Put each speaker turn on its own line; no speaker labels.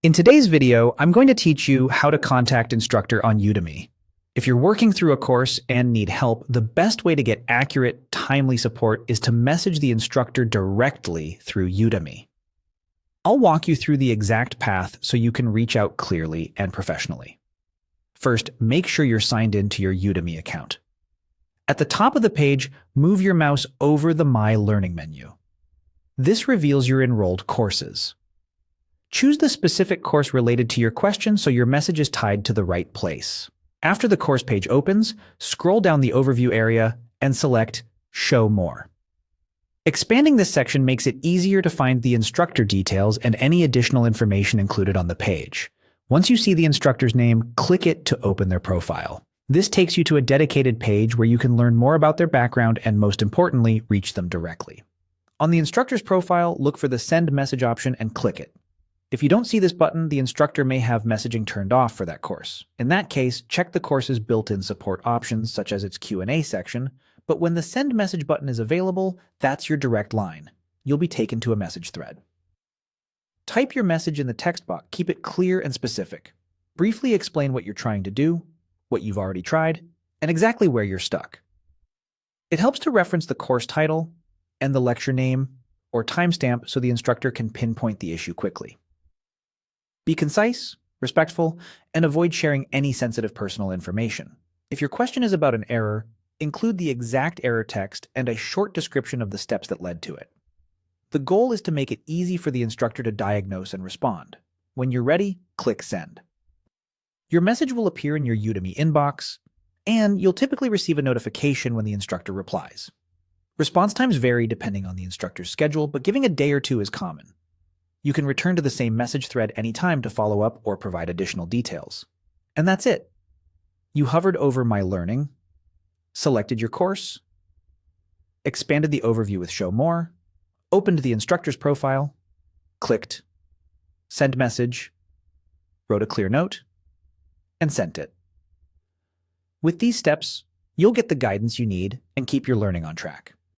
In today's video, I'm going to teach you how to contact instructor on Udemy. If you're working through a course and need help, the best way to get accurate, timely support is to message the instructor directly through Udemy. I'll walk you through the exact path so you can reach out clearly and professionally. First, make sure you're signed in to your Udemy account. At the top of the page, move your mouse over the My Learning menu. This reveals your enrolled courses. Choose the specific course related to your question so your message is tied to the right place. After the course page opens, scroll down the overview area and select Show More. Expanding this section makes it easier to find the instructor details and any additional information included on the page. Once you see the instructor's name, click it to open their profile. This takes you to a dedicated page where you can learn more about their background and, most importantly, reach them directly. On the instructor's profile, look for the Send Message option and click it. If you don't see this button, the instructor may have messaging turned off for that course. In that case, check the course's built-in support options, such as its Q&A section, but when the Send Message button is available, that's your direct line. You'll be taken to a message thread. Type your message in the text box. Keep it clear and specific. Briefly explain what you're trying to do, what you've already tried, and exactly where you're stuck. It helps to reference the course title and the lecture name or timestamp so the instructor can pinpoint the issue quickly. Be concise, respectful, and avoid sharing any sensitive personal information. If your question is about an error, include the exact error text and a short description of the steps that led to it. The goal is to make it easy for the instructor to diagnose and respond. When you're ready, click Send. Your message will appear in your Udemy inbox, and you'll typically receive a notification when the instructor replies. Response times vary depending on the instructor's schedule, but giving a day or two is common. You can return to the same message thread anytime to follow up or provide additional details. And that's it. You hovered over My Learning, selected your course, expanded the overview with Show More, opened the instructor's profile, clicked Send Message, wrote a clear note, and sent it. With these steps, you'll get the guidance you need and keep your learning on track.